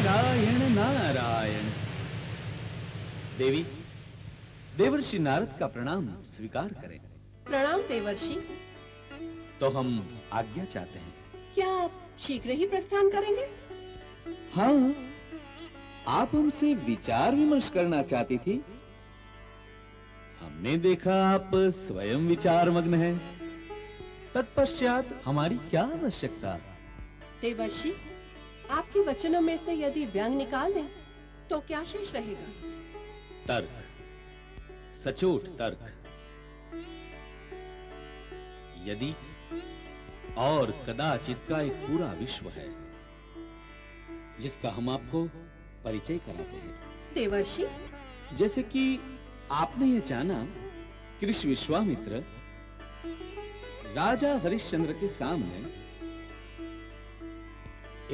नारायण नारायण। देवी, देवर्षि नारद का प्रणाम स्वीकार करें। प्रणाम देवर्षि। तो हम आज्ञा चाहते हैं। क्या आप शीघ्र ही प्रस्थान करेंगे? हाँ, आप हमसे विचार विमर्श करना चाहती थी। हमने देखा आप स्वयं विचार मग्न हैं। तत्पश्चात हमारी क्या आवश्यकता? देवर्षि, आपके वचनों में से यदि व्यंग निकाल दें तो क्या शेष रहेगा? तर्क, सचोट तर्क। यदि और कदाचित का एक पूरा विश्व है जिसका हम आपको परिचय कराते हैं। देवर्षि, जैसे कि आपने यह जाना कि ऋषि विश्वामित्र राजा हरिश्चंद्र के सामने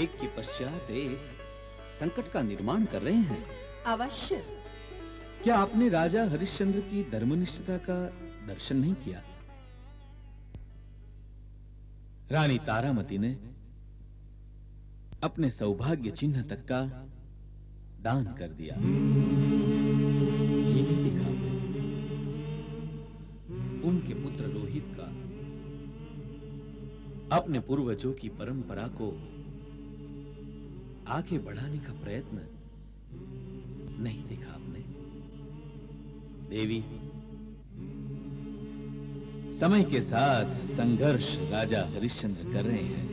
एक के पश्चात एक संकट का निर्माण कर रहे हैं। अवश्य। क्या आपने राजा हरिश्चंद्र की धर्मनिष्ठता का दर्शन नहीं किया? रानी तारामती ने अपने सौभाग्य चिन्ह तक का दान कर दिया। ये नहीं देखा आपने? उनके पुत्र रोहित का अपने पूर्वजों की परंपरा को आगे बढ़ाने का प्रयत्न नहीं देखा आपने? देवी, समय के साथ संघर्ष राजा हरिश्चंद्र कर रहे हैं।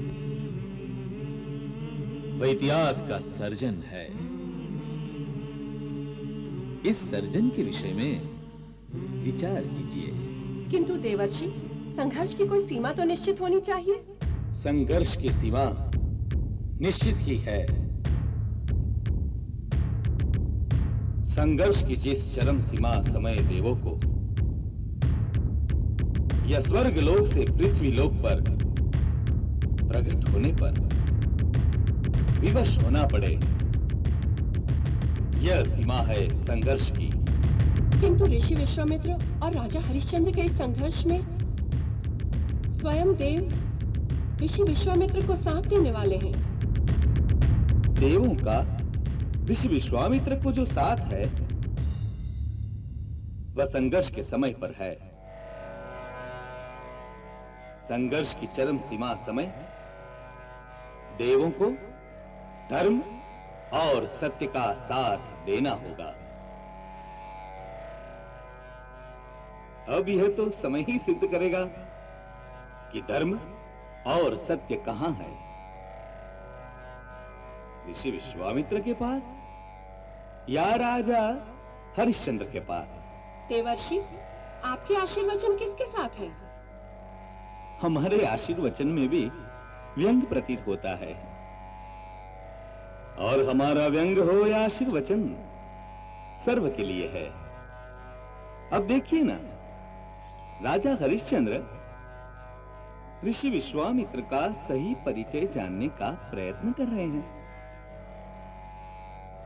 वह इतिहास का सर्जन है। इस सर्जन के विषय में विचार कीजिए। किंतु देवर्षि, संघर्ष की कोई सीमा तो निश्चित होनी चाहिए। संघर्ष की सीमा निश्चित ही है। संघर्ष की जिस चरम सीमा समय देवों को या स्वर्ग लोक से पृथ्वी लोक पर प्रकट होने पर विवश होना पड़े, यह सीमा है संघर्ष की। किंतु ऋषि विश्वामित्र और राजा हरिश्चंद्र के इस संघर्ष में स्वयं देव ऋषि विश्वामित्र को साथ देने वाले हैं। देवों का ऋषि विश्वामित्र को जो साथ है वह संघर्ष के समय पर है। संघर्ष की चरम सीमा समय देवों को धर्म और सत्य का साथ देना होगा। अब यह तो समय ही सिद्ध करेगा कि धर्म और सत्य कहां है। ऋषि विश्वामित्र के पास या राजा हरिश्चंद्र के पास? देवर्षि, आपके आशीर्वचन किसके साथ है? हमारे आशीर्वचन में भी व्यंग प्रतीत होता है, और हमारा व्यंग हो या आशीर्वचन सर्व के लिए है। अब देखिए ना, राजा हरिश्चंद्र ऋषि विश्वामित्र का सही परिचय जानने का प्रयत्न कर रहे हैं।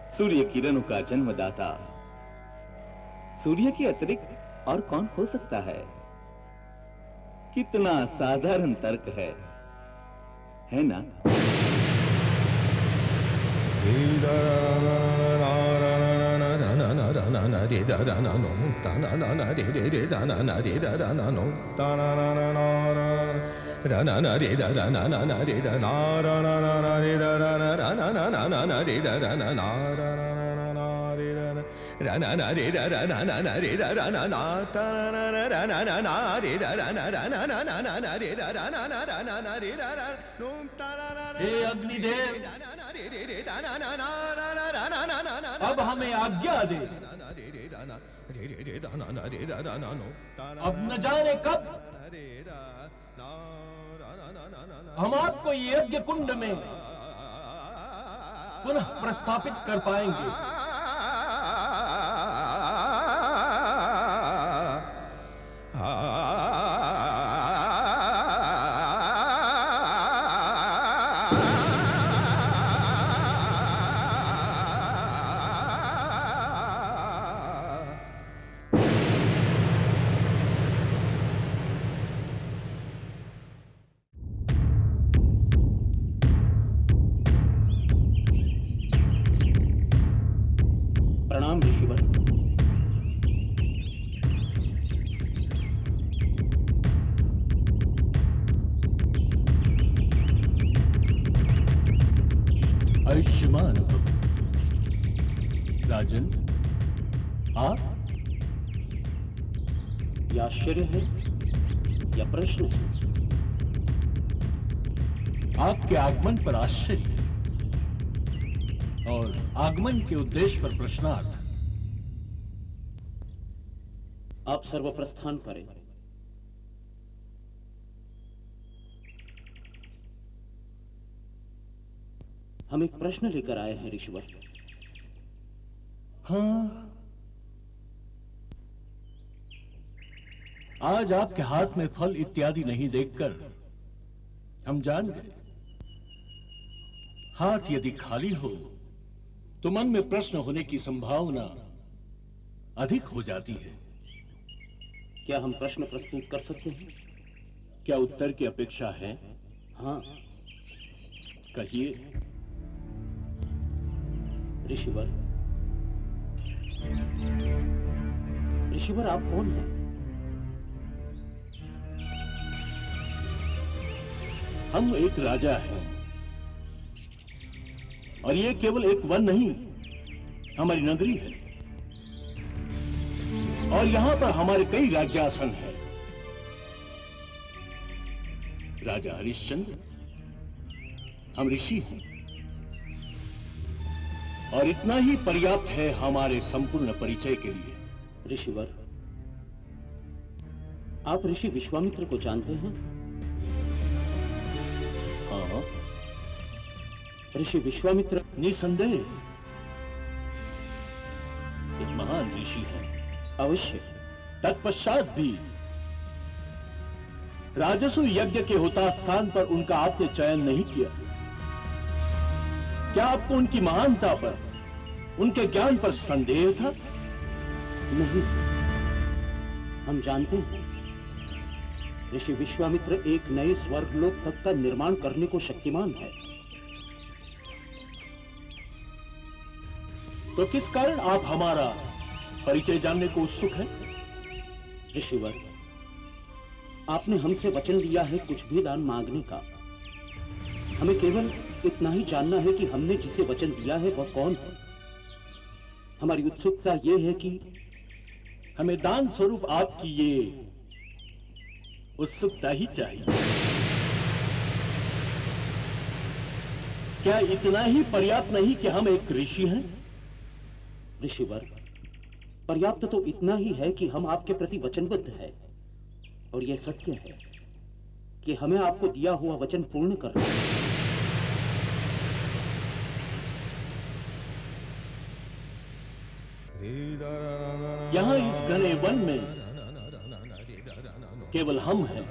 सूर्य किरणों का जन्मदाता सूर्य के अतिरिक्त और कौन हो सकता है? कितना साधारण तर्क है ना? हे अग्निदेव, अब हमें आज्ञा दे। अब न जाने कब हम आपको ये यज्ञ कुंड में पुनः प्रस्थापित कर पाएंगे। प्रणाम ऋषिवर। आयुष्मान भव। राजन, आप? यह आश्चर्य है या प्रश्न है? आपके आगमन पर आश्चर्य और आगमन के उद्देश्य पर प्रश्नार्थ। आप सर्वप्रस्थान करें। हम एक प्रश्न लेकर आए हैं ऋषिवर। हाँ, आज आपके हाथ में फल इत्यादि नहीं देखकर हम जान गए। हाथ यदि खाली हो तो मन में प्रश्न होने की संभावना अधिक हो जाती है। क्या हम प्रश्न प्रस्तुत कर सकते हैं? क्या उत्तर की अपेक्षा है? हाँ। कहिए। ऋषिवर, ऋषिवर आप कौन हैं? हम एक राजा हैं और ये केवल एक वन नहीं, हमारी नगरी है और यहां पर हमारे कई राज्यासन हैं। राजा हरिश्चंद्र, हम ऋषि हैं और इतना ही पर्याप्त है हमारे संपूर्ण परिचय के लिए। ऋषिवर, आप ऋषि विश्वामित्र को जानते हैं? हाँ, ऋषि विश्वामित्र निसंदेह एक महान ऋषि हैं। अवश्य। तत्पश्चात भी राजस्व यज्ञ के होता स्थान पर उनका आपने चयन नहीं किया। क्या आपको उनकी महानता पर, उनके ज्ञान पर संदेह था? नहीं, हम जानते हैं ऋषि विश्वामित्र एक नए स्वर्गलोक तक का निर्माण करने को शक्तिमान है। तो किस कारण आप हमारा परिचय जानने को उत्सुक हैं? ऋषिवर, आपने हमसे वचन लिया है कुछ भी दान मांगने का। हमें केवल इतना ही जानना है कि हमने जिसे वचन दिया है वह कौन है। हमारी उत्सुकता यह है कि हमें दान स्वरूप आपकी ये उत्सुकता ही चाहिए। क्या इतना ही पर्याप्त नहीं कि हम एक ऋषि हैं? ऋषिवर, पर्याप्त तो इतना ही है कि हम आपके प्रति वचनबद्ध हैं और यह सत्य है कि हमें आपको दिया हुआ वचन पूर्ण करना है। यहां इस घने वन में केवल हम हैं।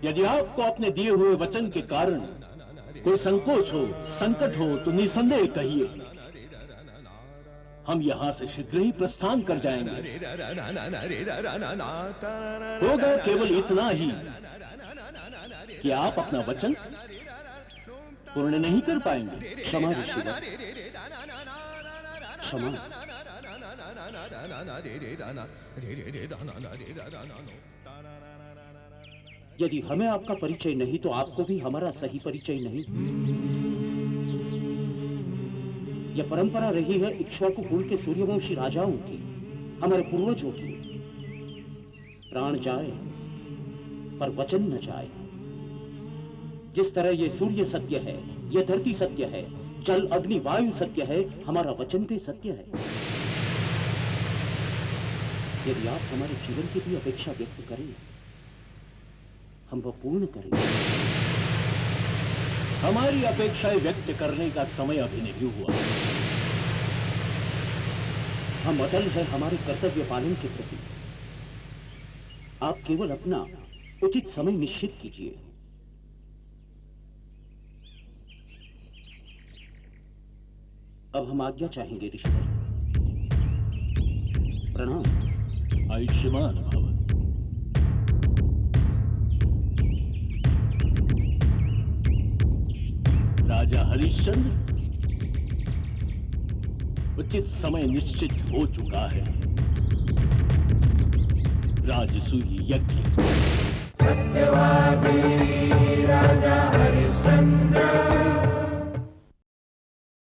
यदि आपको अपने दिए हुए वचन के कारण कोई संकोच हो, संकट हो तो निसंदेह कहिए। हम यहां से शीघ्र ही प्रस्थान कर जाएंगे। होगा केवल इतना ही कि आप अपना वचन पूर्ण नहीं कर पाएंगे। क्षमा ऋषिवर, क्षमा। यदि हमें आपका परिचय नहीं तो आपको भी हमारा सही परिचय नहीं। यह परंपरा रही है इक्ष्वाकु कुल के सूर्यवंशी राजाओं की, हमारे पूर्वजों की। प्राण जाए पर वचन न जाए। जिस तरह यह सूर्य सत्य है, यह धरती सत्य है, जल अग्नि वायु सत्य है, हमारा वचन भी सत्य है। यदि आप हमारे जीवन की भी अपेक्षा व्यक्त करें, हम वह पूर्ण करेंगे। हमारी अपेक्षाएं व्यक्त करने का समय अभी नहीं हुआ। हम अटल है हमारे कर्तव्य पालन के प्रति। आप केवल अपना उचित समय निश्चित कीजिए। अब हम आज्ञा चाहेंगे ऋषिवर। प्रणाम। आयुष्मान भव। राजा हरिश्चंद्र, उचित समय निश्चित हो चुका है। राजसूय यज्ञ। सत्यवादी